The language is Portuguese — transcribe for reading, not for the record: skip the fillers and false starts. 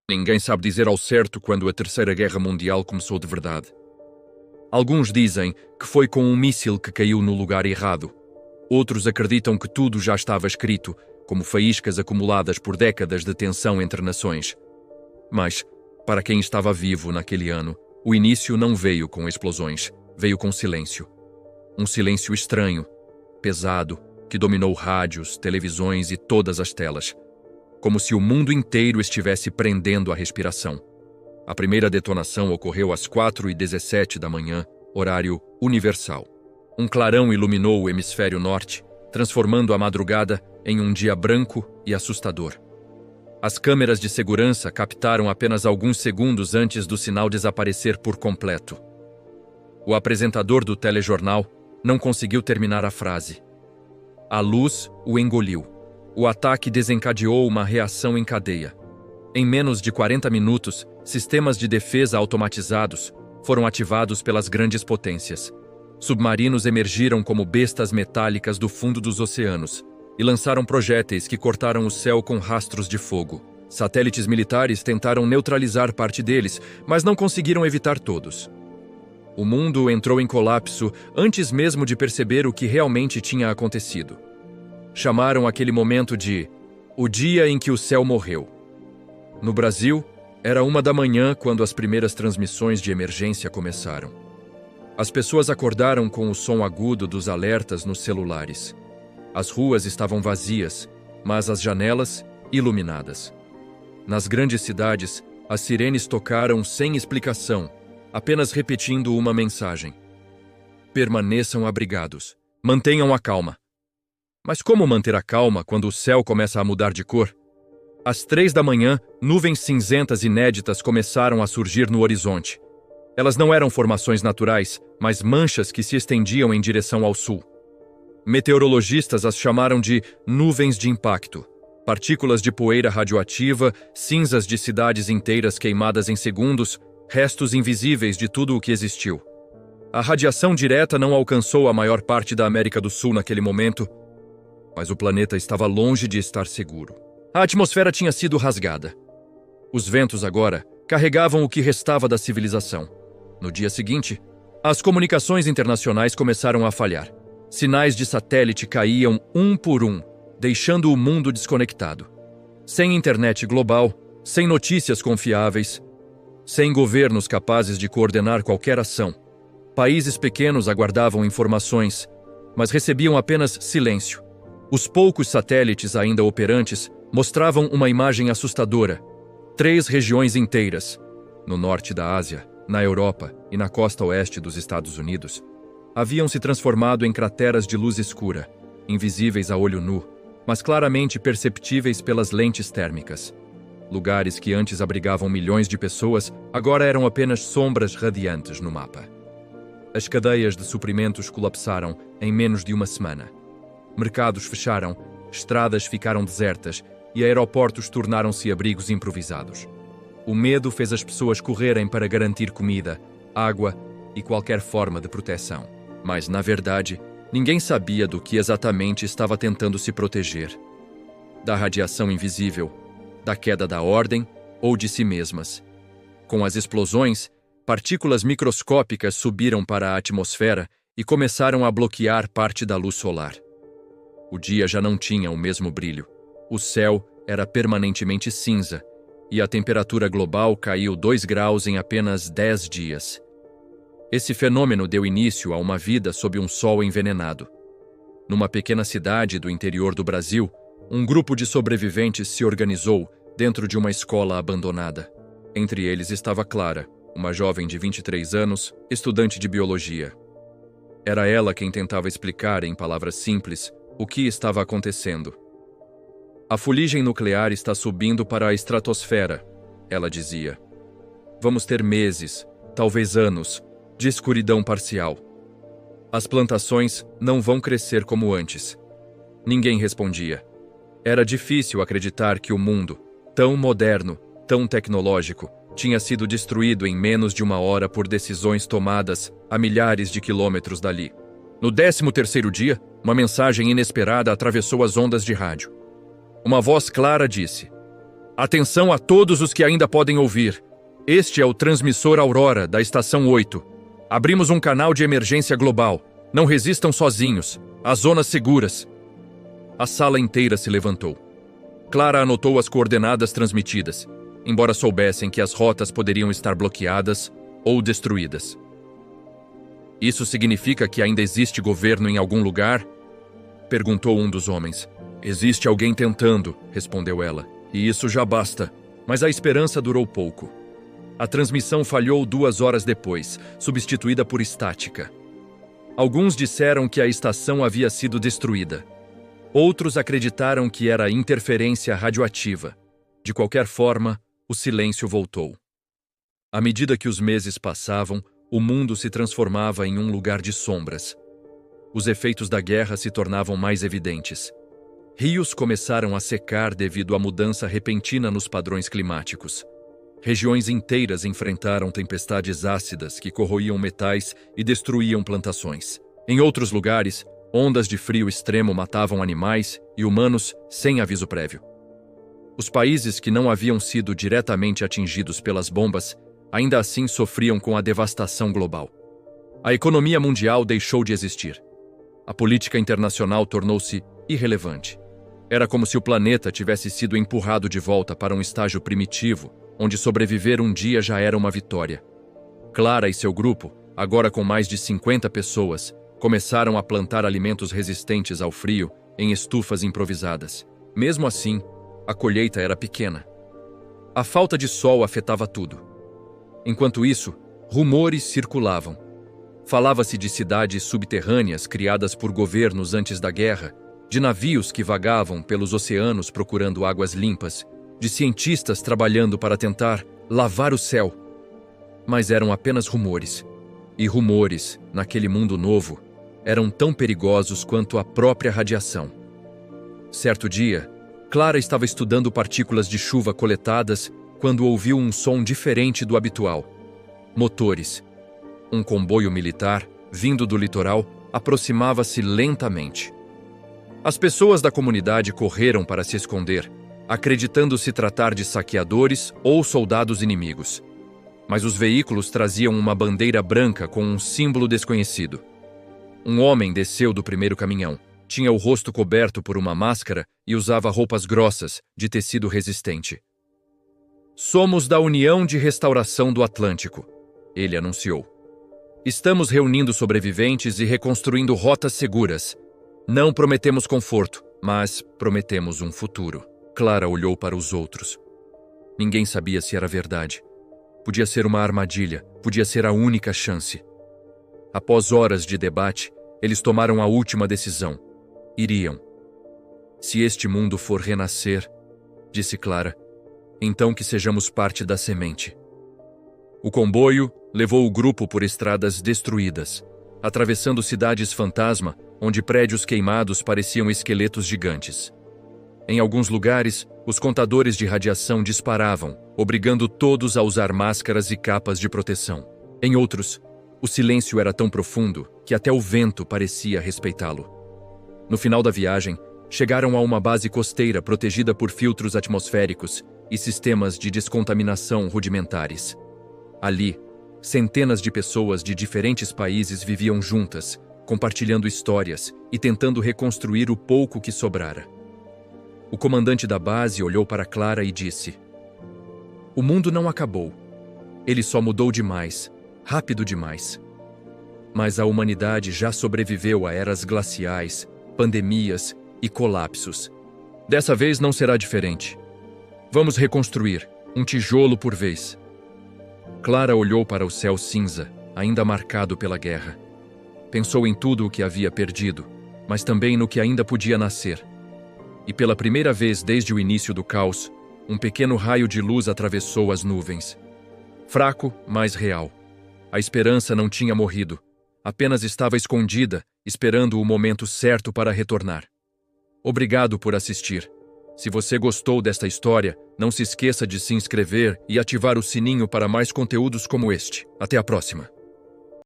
Ninguém sabe dizer ao certo quando a Terceira Guerra Mundial começou de verdade. Alguns dizem que foi com um míssil que caiu no lugar errado. Outros acreditam que tudo já estava escrito, como faíscas acumuladas por décadas de tensão entre nações. Mas, para quem estava vivo naquele ano, o início não veio com explosões, veio com silêncio. Um silêncio estranho, pesado, que dominou rádios, televisões e todas as telas. Como se o mundo inteiro estivesse prendendo a respiração. A primeira detonação ocorreu às 4h17 da manhã, horário universal. Um clarão iluminou o hemisfério norte, transformando a madrugada em um dia branco e assustador. As câmeras de segurança captaram apenas alguns segundos antes do sinal desaparecer por completo. O apresentador do telejornal não conseguiu terminar a frase. A luz o engoliu. O ataque desencadeou uma reação em cadeia. Em menos de 40 minutos, sistemas de defesa automatizados foram ativados pelas grandes potências. Submarinos emergiram como bestas metálicas do fundo dos oceanos e lançaram projéteis que cortaram o céu com rastros de fogo. Satélites militares tentaram neutralizar parte deles, mas não conseguiram evitar todos. O mundo entrou em colapso antes mesmo de perceber o que realmente tinha acontecido. Chamaram aquele momento de o dia em que o céu morreu. No Brasil, era 1h quando as primeiras transmissões de emergência começaram. As pessoas acordaram com o som agudo dos alertas nos celulares. As ruas estavam vazias, mas as janelas iluminadas. Nas grandes cidades, as sirenes tocaram sem explicação, apenas repetindo uma mensagem. Permaneçam abrigados. Mantenham a calma. Mas como manter a calma quando o céu começa a mudar de cor? Às 3h, nuvens cinzentas inéditas começaram a surgir no horizonte. Elas não eram formações naturais, mas manchas que se estendiam em direção ao sul. Meteorologistas as chamaram de nuvens de impacto. Partículas de poeira radioativa, cinzas de cidades inteiras queimadas em segundos, restos invisíveis de tudo o que existiu. A radiação direta não alcançou a maior parte da América do Sul naquele momento, mas o planeta estava longe de estar seguro. A atmosfera tinha sido rasgada. Os ventos agora carregavam o que restava da civilização. No dia seguinte, as comunicações internacionais começaram a falhar. Sinais de satélite caíam um por um, deixando o mundo desconectado. Sem internet global, sem notícias confiáveis, sem governos capazes de coordenar qualquer ação. Países pequenos aguardavam informações, mas recebiam apenas silêncio. Os poucos satélites ainda operantes mostravam uma imagem assustadora. 3 regiões inteiras, no norte da Ásia, na Europa e na costa oeste dos Estados Unidos, haviam se transformado em crateras de luz escura, invisíveis a olho nu, mas claramente perceptíveis pelas lentes térmicas. Lugares que antes abrigavam milhões de pessoas, agora eram apenas sombras radiantes no mapa. As cadeias de suprimentos colapsaram em menos de uma semana. Mercados fecharam, estradas ficaram desertas e aeroportos tornaram-se abrigos improvisados. O medo fez as pessoas correrem para garantir comida, água e qualquer forma de proteção. Mas, na verdade, ninguém sabia do que exatamente estava tentando se proteger. Da radiação invisível, da queda da ordem ou de si mesmas. Com as explosões, partículas microscópicas subiram para a atmosfera e começaram a bloquear parte da luz solar. O dia já não tinha o mesmo brilho. O céu era permanentemente cinza e a temperatura global caiu 2 graus em apenas 10 dias. Esse fenômeno deu início a uma vida sob um sol envenenado. Numa pequena cidade do interior do Brasil, um grupo de sobreviventes se organizou dentro de uma escola abandonada. Entre eles estava Clara, uma jovem de 23 anos, estudante de biologia. Era ela quem tentava explicar, em palavras simples, o que estava acontecendo. A fuligem nuclear está subindo para a estratosfera, ela dizia. Vamos ter meses, talvez anos, de escuridão parcial. As plantações não vão crescer como antes. Ninguém respondia. Era difícil acreditar que o mundo, tão moderno, tão tecnológico, tinha sido destruído em menos de uma hora por decisões tomadas a milhares de quilômetros dali. No 13º dia, uma mensagem inesperada atravessou as ondas de rádio. Uma voz clara disse: Atenção a todos os que ainda podem ouvir. Este é o transmissor Aurora, da Estação 8. Abrimos um canal de emergência global. Não resistam sozinhos. As zonas seguras. A sala inteira se levantou. Clara anotou as coordenadas transmitidas, embora soubessem que as rotas poderiam estar bloqueadas ou destruídas. Isso significa que ainda existe governo em algum lugar? Perguntou um dos homens. Existe alguém tentando, respondeu ela, e isso já basta. Mas a esperança durou pouco. A transmissão falhou 2 horas depois, substituída por estática. Alguns disseram que a estação havia sido destruída. Outros acreditaram que era interferência radioativa. De qualquer forma, o silêncio voltou. À medida que os meses passavam, o mundo se transformava em um lugar de sombras. Os efeitos da guerra se tornavam mais evidentes. Rios começaram a secar devido à mudança repentina nos padrões climáticos. Regiões inteiras enfrentaram tempestades ácidas que corroíam metais e destruíam plantações. Em outros lugares, ondas de frio extremo matavam animais e humanos sem aviso prévio. Os países que não haviam sido diretamente atingidos pelas bombas ainda assim sofriam com a devastação global. A economia mundial deixou de existir. A política internacional tornou-se irrelevante. Era como se o planeta tivesse sido empurrado de volta para um estágio primitivo, onde sobreviver um dia já era uma vitória. Clara e seu grupo, agora com mais de 50 pessoas, começaram a plantar alimentos resistentes ao frio em estufas improvisadas. Mesmo assim, a colheita era pequena. A falta de sol afetava tudo. Enquanto isso, rumores circulavam. Falava-se de cidades subterrâneas criadas por governos antes da guerra, de navios que vagavam pelos oceanos procurando águas limpas, de cientistas trabalhando para tentar lavar o céu. Mas eram apenas rumores. E rumores, naquele mundo novo, eram tão perigosos quanto a própria radiação. Certo dia, Clara estava estudando partículas de chuva coletadas quando ouviu um som diferente do habitual. Motores. Um comboio militar, vindo do litoral, aproximava-se lentamente. As pessoas da comunidade correram para se esconder, acreditando se tratar de saqueadores ou soldados inimigos. Mas os veículos traziam uma bandeira branca com um símbolo desconhecido. Um homem desceu do primeiro caminhão. Tinha o rosto coberto por uma máscara e usava roupas grossas, de tecido resistente. Somos da União de Restauração do Atlântico, ele anunciou. Estamos reunindo sobreviventes e reconstruindo rotas seguras. Não prometemos conforto, mas prometemos um futuro. Clara olhou para os outros. Ninguém sabia se era verdade. Podia ser uma armadilha, podia ser a única chance. Após horas de debate, eles tomaram a última decisão. Iriam. Se este mundo for renascer, disse Clara, então que sejamos parte da semente. O comboio levou o grupo por estradas destruídas, atravessando cidades fantasma, onde prédios queimados pareciam esqueletos gigantes. Em alguns lugares, os contadores de radiação disparavam, obrigando todos a usar máscaras e capas de proteção. Em outros, o silêncio era tão profundo que até o vento parecia respeitá-lo. No final da viagem, chegaram a uma base costeira protegida por filtros atmosféricos e sistemas de descontaminação rudimentares. Ali, centenas de pessoas de diferentes países viviam juntas, compartilhando histórias e tentando reconstruir o pouco que sobrara. O comandante da base olhou para Clara e disse: "O mundo não acabou. Ele só mudou demais, rápido demais. Mas a humanidade já sobreviveu a eras glaciais, pandemias e colapsos. Dessa vez não será diferente. Vamos reconstruir, um tijolo por vez." Clara olhou para o céu cinza, ainda marcado pela guerra. Pensou em tudo o que havia perdido, mas também no que ainda podia nascer. E pela primeira vez desde o início do caos, um pequeno raio de luz atravessou as nuvens. Fraco, mas real. A esperança não tinha morrido. Apenas estava escondida, esperando o momento certo para retornar. Obrigado por assistir. Se você gostou desta história, não se esqueça de se inscrever e ativar o sininho para mais conteúdos como este. Até a próxima!